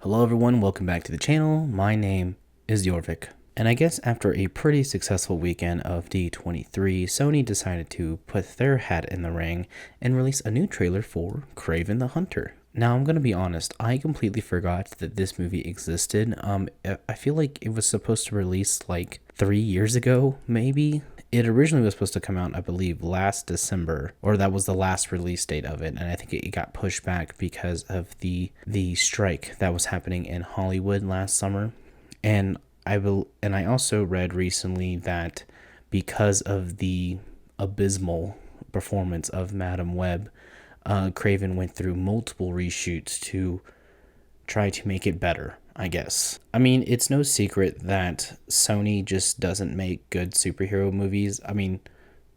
Hello everyone, welcome back to the channel. My name is Jorvik. And I guess after a pretty successful weekend of D23, Sony decided to put their hat in the ring and release a new trailer for Kraven the Hunter. Now I'm going to be honest, I completely forgot that this movie existed. I feel like it was supposed to release like 3 years ago, maybe. It originally was supposed to come out, I believe, last December, or that was the last release date of it, and I think it got pushed back because of the strike that was happening in Hollywood last summer. And I also read recently that because of the abysmal performance of Madam Web, Kraven went through multiple reshoots to try to make it better, I guess. I mean, it's no secret that Sony just doesn't make good superhero movies. I mean,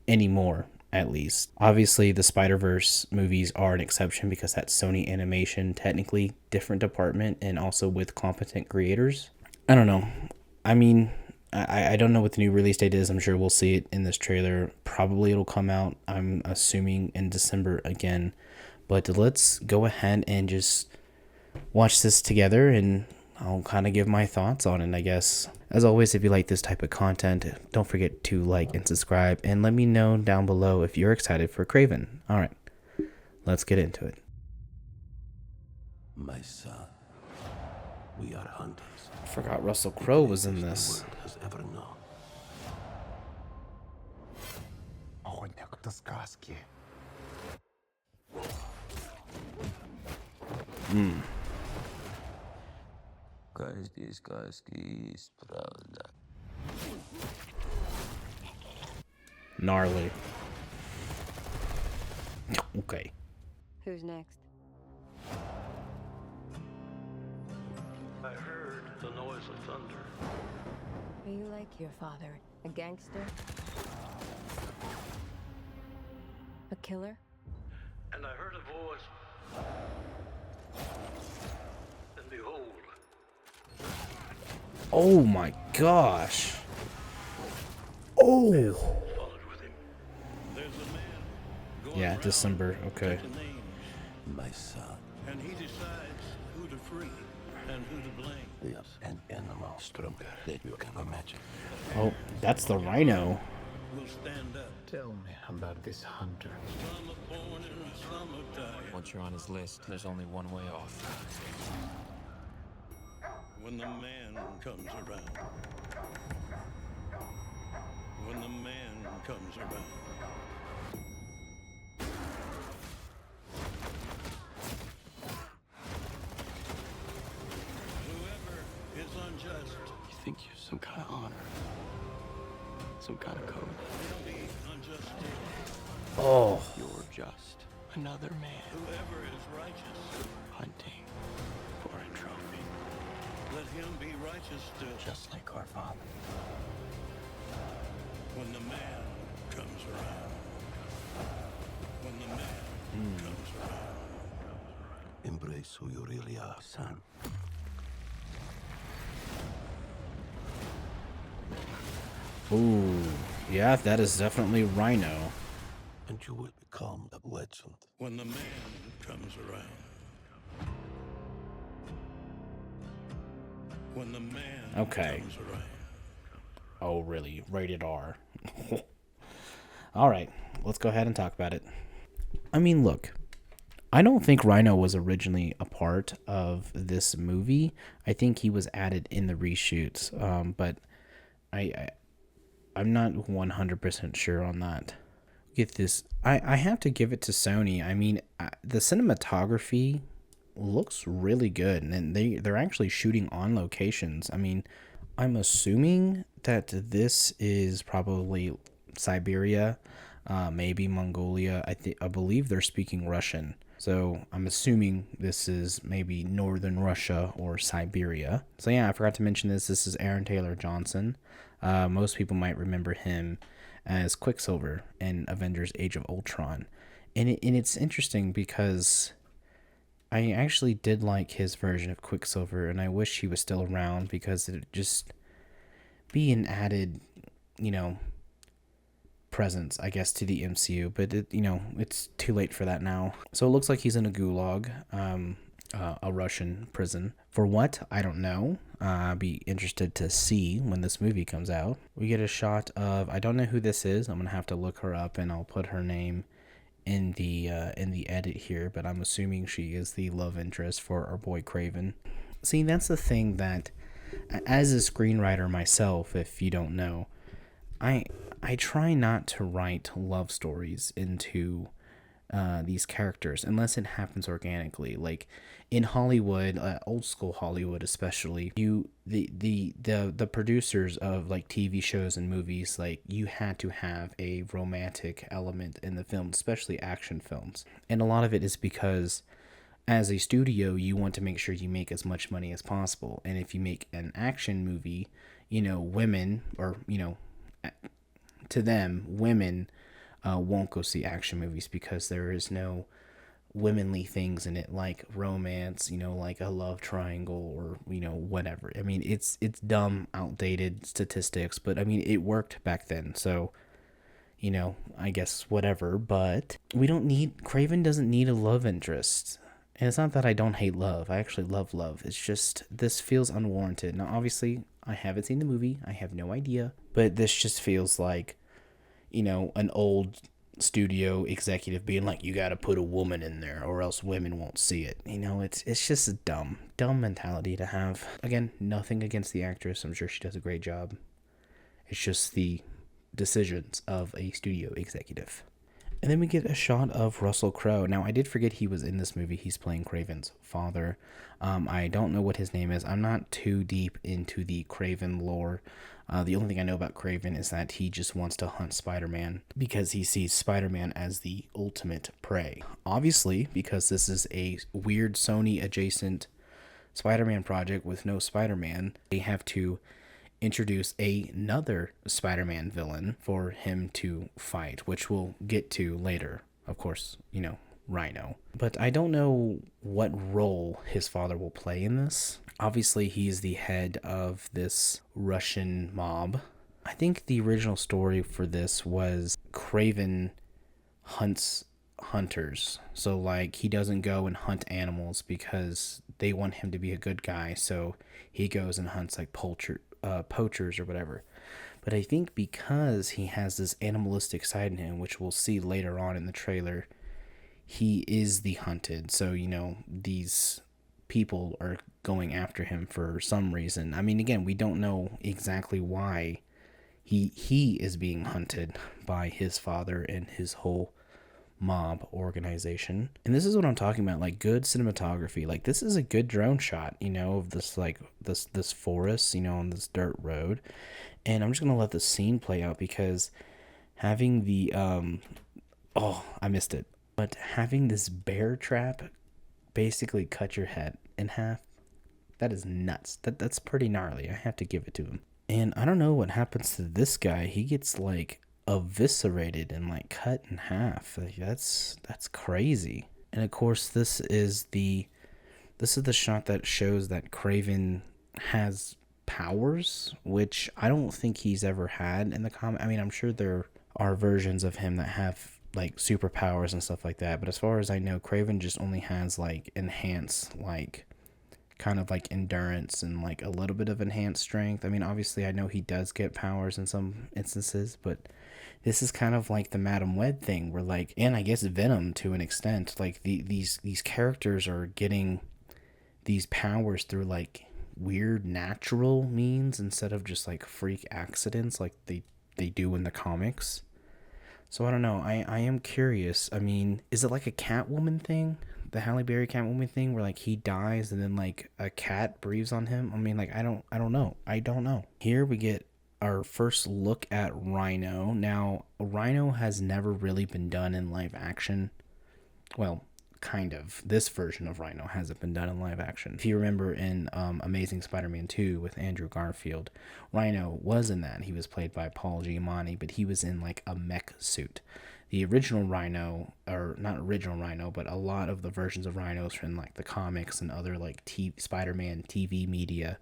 anymore, at least. Obviously, the Spider-Verse movies are an exception because that's Sony Animation, technically different department, and also with competent creators. I don't know. I mean, I don't know what the new release date is. I'm sure we'll see it in this trailer. Probably it'll come out, I'm assuming, in December again. But let's go ahead and just watch this together, and I'll kind of give my thoughts on it, I guess. As always, if you like this type of content, don't forget to like and subscribe, and let me know down below if you're excited for Kraven. Alright, let's get into it. My son, we are hunters. I forgot Russell Crowe was in this. The world has ever known. Охотник до сказки. Каждой сказки есть правда. Gnarly. Okay. Who's next? I heard the noise of thunder. Are you like your father? A gangster? A killer? And I heard a voice. And behold, Oh my gosh. Oh. followed with him. There's a man going Yeah, around December. Okay. taking names, My son, and he decides who to free and who to blame. is an animal stronger than you can imagine. Oh, that's the rhino. Will stand up. Tell me about this hunter. Some are born and some are died. Once you're on his list, there's only one way off. When the man comes around. When the man comes around. Whoever is unjust, You think you're some kind of honor, some kind of code. will be unjust still. Oh. You're just another man Whoever is righteous, hunting for a trophy, let him be righteous still. just like our father. When the man comes around. When the man comes around. Embrace who you really are, son. Ooh. Yeah, that is definitely rhino. And you will become a legend. When the man comes around. When the man Okay. comes around. Oh, really? Rated R. Alright, let's go ahead and talk about it. I mean, look. I don't think Rhino was originally a part of this movie. I think he was added in the reshoots, but I'm not 100% sure on that. Get this. I have to give it to Sony. I mean, the cinematography looks really good, and they're actually shooting on locations. I mean, I'm assuming that this is probably Siberia, maybe Mongolia. I believe they're speaking Russian. So I'm assuming this is maybe northern Russia or Siberia. So yeah, I forgot to mention this. This is Aaron Taylor Johnson. Most people might remember him as Quicksilver in Avengers Age of Ultron. And it's interesting because I actually did like his version of Quicksilver, and I wish he was still around because it would just be an added, presence, I guess, to the MCU. But, it's too late for that now. So it looks like he's in a gulag. a Russian prison. For what? I don't know. I'll be interested to see when this movie comes out. We get a shot of, I don't know who this is. I'm gonna have to look her up, and I'll put her name in the edit here. But I'm assuming she is the love interest for our boy Kraven. See, that's the thing that, as a screenwriter myself, if you don't know, I try not to write love stories into these characters unless it happens organically. Like in Hollywood, old school Hollywood especially, the producers of like TV shows and movies, like you had to have a romantic element in the film, especially action films. And a lot of it is because as a studio, you want to make sure you make as much money as possible. And if you make an action movie, women, or to them, women won't go see action movies because there is no womanly things in it, like romance, like a love triangle, or whatever. I mean, it's dumb, outdated statistics, but I mean, it worked back then, so I guess whatever. But Kraven doesn't need a love interest. And it's not that I don't hate love. I actually love love. It's just, this feels unwarranted. Now, obviously, I haven't seen the movie. I have no idea. But this just feels like, an old studio executive being like, you got to put a woman in there or else women won't see it. It's just a dumb mentality to have. Again, nothing against the actress. I'm sure she does a great job. It's just the decisions of a studio executive. And then we get a shot of Russell Crowe. Now, I did forget he was in this movie. He's playing Kraven's father. I don't know what his name is. I'm not too deep into the Kraven lore. The only thing I know about Kraven is that he just wants to hunt Spider-Man because he sees Spider-Man as the ultimate prey. Obviously, because this is a weird Sony-adjacent Spider-Man project with no Spider-Man, they have to introduce another Spider-Man villain for him to fight, which we'll get to later. Of course, Rhino. But I don't know what role his father will play in this. Obviously, he's the head of this Russian mob. I think the original story for this was Kraven hunts hunters. So, like, he doesn't go and hunt animals because they want him to be a good guy. So he goes and hunts, like, poachers or whatever. But I think because he has this animalistic side in him, which we'll see later on in the trailer, he is the hunted. So, these people are going after him for some reason. I mean, again, we don't know exactly why he is being hunted by his father and his whole mob organization. And this is what I'm talking about, like good cinematography. Like this is a good drone shot, of this this forest, on this dirt road. And I'm just gonna let the scene play out because having the I missed it. But having this bear trap basically cut your head in half, that is nuts. That's pretty gnarly. I have to give it to him. And I don't know what happens to this guy. He gets like eviscerated and like cut in half. Like that's crazy. And of course, this is the shot that shows that Kraven has powers, which I don't think he's ever had in the comic. I mean, I'm sure there are versions of him that have like superpowers and stuff like that, but as far as I know, Kraven just only has like enhanced, like kind of like endurance and like a little bit of enhanced strength. I mean, obviously I know he does get powers in some instances, but this is kind of like the Madam Web thing where like, and I guess Venom to an extent, like these characters are getting these powers through like weird natural means instead of just like freak accidents like they do in the comics. So I don't know. I am curious. I mean, is it like a Catwoman thing? The Halle Berry Catwoman thing where like he dies and then like a cat breathes on him? I mean, like I don't know. I don't know. Here we get our first look at Rhino. Now, Rhino has never really been done in live action. Well, kind of. This version of Rhino hasn't been done in live action. If you remember in Amazing Spider-Man 2 with Andrew Garfield, Rhino was in that. He was played by Paul Giamatti, but he was in like a mech suit. The original Rhino, or not original Rhino, but a lot of the versions of Rhinos from like the comics and other like Spider-Man TV media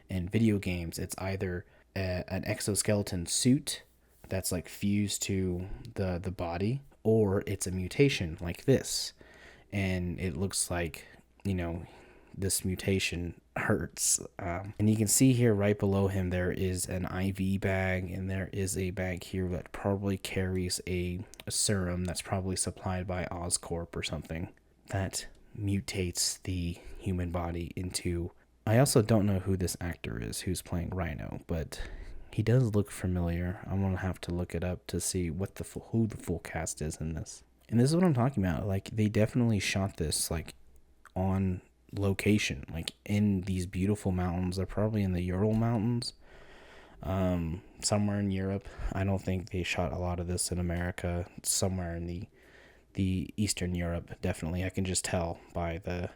and video games, it's either an exoskeleton suit that's like fused to the body, or it's a mutation like this. And it looks like this mutation hurts. And you can see here right below him there is an IV bag, and there is a bag here that probably carries a serum that's probably supplied by Oscorp or something that mutates the human body into... I also don't know who this actor is who's playing Rhino, but he does look familiar. I'm gonna have to look it up to see who the full cast is in this. And this is what I'm talking about. Like, they definitely shot this like on location, like in these beautiful mountains. They're probably in the Ural Mountains, somewhere in Europe. I don't think they shot a lot of this in America. It's somewhere in the Eastern Europe, definitely. I can just tell by the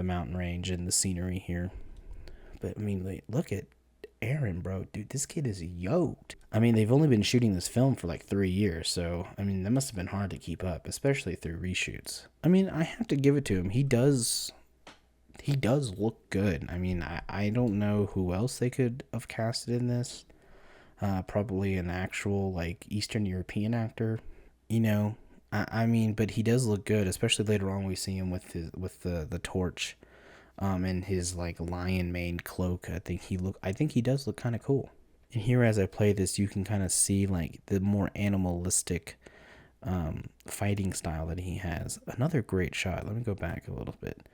mountain range and the scenery here. But I mean, like, look at Aaron, bro. Dude, this kid is yoked. I mean, they've only been shooting this film for like 3 years, so I mean, that must have been hard to keep up, especially through reshoots. I mean, I have to give it to him. He does look good. I mean, I don't know who else they could have casted in this. Probably an actual like Eastern European actor, I mean, but he does look good, especially later on we see him with the torch, and his like lion maned cloak. I think he does look kind of cool. And here, as I play this, you can kind of see like the more animalistic fighting style that he has. Another great shot. Let me go back a little bit.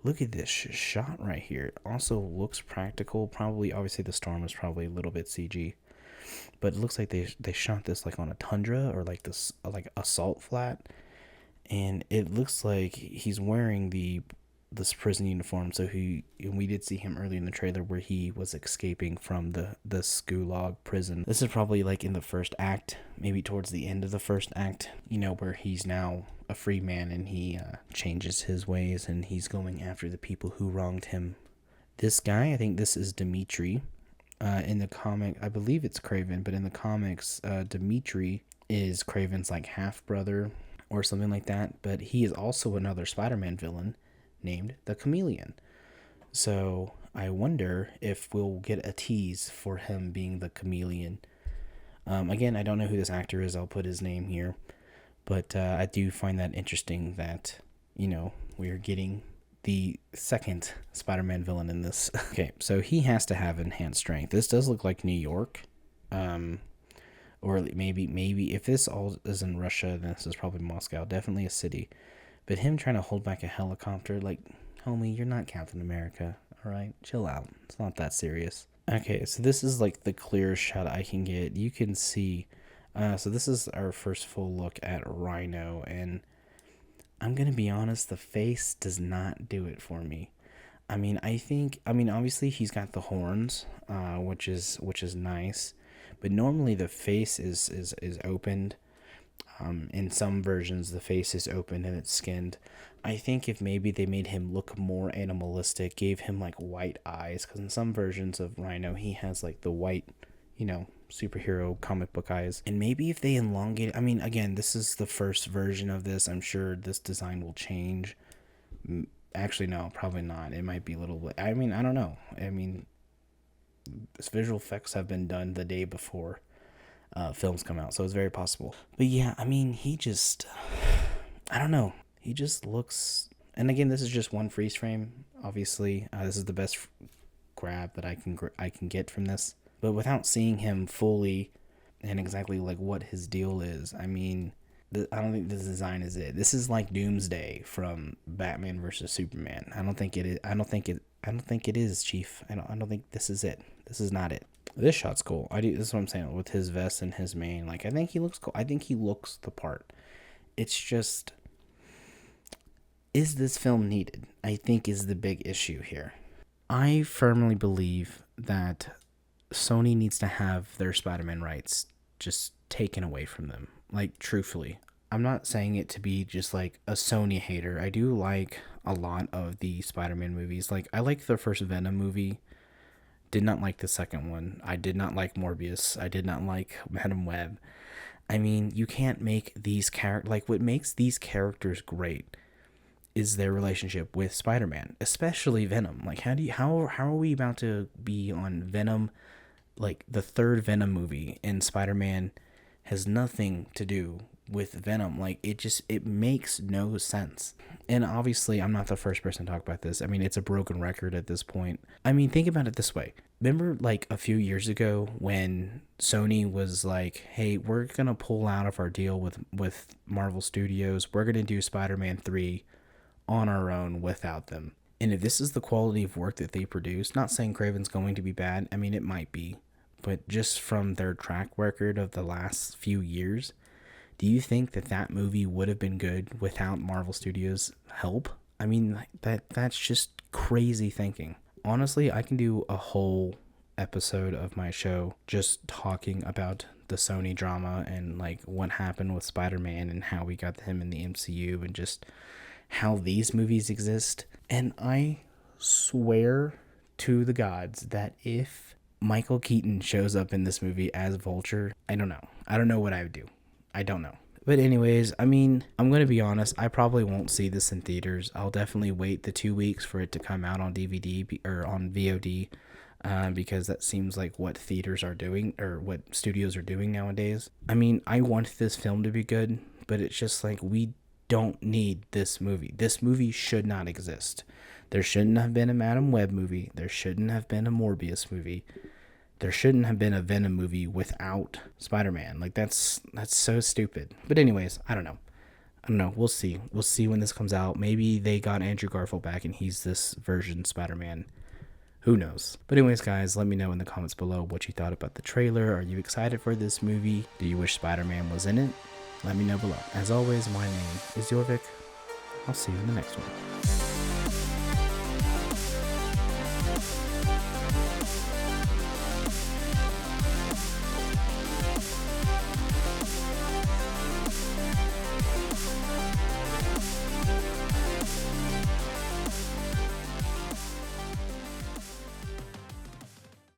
Look at this shot right here. It also looks practical. Probably, obviously, the storm is probably a little bit CG, but it looks like they shot this like on a tundra or like this like a salt flat, and it looks like he's wearing this prison uniform. So we did see him early in the trailer where he was escaping from the Gulag prison. This is probably like in the first act, maybe towards the end of the first act, where he's now a free man and he changes his ways and he's going after the people who wronged him. This guy, I think this is Dimitri. In the comic, I believe it's Kraven, but in the comics, Dimitri is Kraven's like half brother or something like that. But he is also another Spider-Man villain named the Chameleon. So I wonder if we'll get a tease for him being the Chameleon. Again, I don't know who this actor is. I'll put his name here, but I do find that interesting that we're getting the second Spider-Man villain in this. Okay, so he has to have enhanced strength. This does look like New York, or maybe if this all is in Russia, then this is probably Moscow. Definitely a city. But him trying to hold back a helicopter, like, homie, you're not Captain America, all right? Chill out. It's not that serious. Okay, so this is like the clearest shot I can get. You can see, so this is our first full look at Rhino, and I'm going to be honest, the face does not do it for me. I mean, obviously he's got the horns, which is nice, but normally the face is opened. In some versions, the face is open and it's skinned. I think if maybe they made him look more animalistic, gave him like white eyes, because in some versions of Rhino, he has like the white, superhero comic book eyes. And maybe if they elongate, I mean, again, this is the first version of this. I'm sure this design will change. Actually, no, probably not. It might be a little bit. I mean, I don't know. I mean, visual effects have been done the day before films come out, so it's very possible. But yeah, I mean, I don't know. He just looks, and again, this is just one freeze frame. Obviously, this is the best grab that I can get from this. But without seeing him fully and exactly like what his deal is, I mean, I don't think this design is it. This is like Doomsday from Batman versus Superman. I don't think it is. I don't think it is, Chief. I don't think this is it. This is not it. This shot's cool. This is what I'm saying with his vest and his mane. Like, I think he looks cool. I think he looks the part. It's just, is this film needed? I think is the big issue here. I firmly believe that Sony needs to have their Spider-Man rights just taken away from them. Like, truthfully. I'm not saying it to be just like a Sony hater. I do like a lot of the Spider-Man movies. Like, I like the first Venom movie. Did not like the second one. I did not like Morbius. I did not like Madam Web. I mean, you can't make these characters... Like, what makes these characters great is their relationship with Spider-Man. Especially Venom. Like, how are we about to be on Venom... Like, the third Venom movie, and Spider-Man has nothing to do with Venom. Like, it makes no sense. And obviously, I'm not the first person to talk about this. I mean, it's a broken record at this point. I mean, think about it this way. Remember, like, a few years ago when Sony was like, hey, we're going to pull out of our deal with Marvel Studios. We're going to do Spider-Man 3 on our own without them. And if this is the quality of work that they produce, not saying Kraven's going to be bad. I mean, it might be. But just from their track record of the last few years, do you think that movie would have been good without Marvel Studios' help? I mean, that's just crazy thinking. Honestly, I can do a whole episode of my show just talking about the Sony drama and like what happened with Spider-Man and how we got him in the MCU and just how these movies exist. And I swear to the gods that if Michael Keaton shows up in this movie as Vulture, I don't know what I would do. I don't know. But anyways, I mean, I'm going to be honest, I probably won't see this in theaters. I'll definitely wait the 2 weeks for it to come out on DVD or on VOD, because that seems like what theaters are doing or what studios are doing nowadays. I mean, I want this film to be good, but it's just like we don't need this movie. This movie should not exist. There shouldn't have been a Madam Web movie. There shouldn't have been a Morbius movie. There shouldn't have been a Venom movie without Spider-Man. Like, that's so stupid. But anyways, I don't know. We'll see. We'll see when this comes out. Maybe they got Andrew Garfield back and he's this version Spider-Man. Who knows? But anyways, guys, let me know in the comments below what you thought about the trailer. Are you excited for this movie? Do you wish Spider-Man was in it? Let me know below. As always, my name is Jorvik. I'll see you in the next one.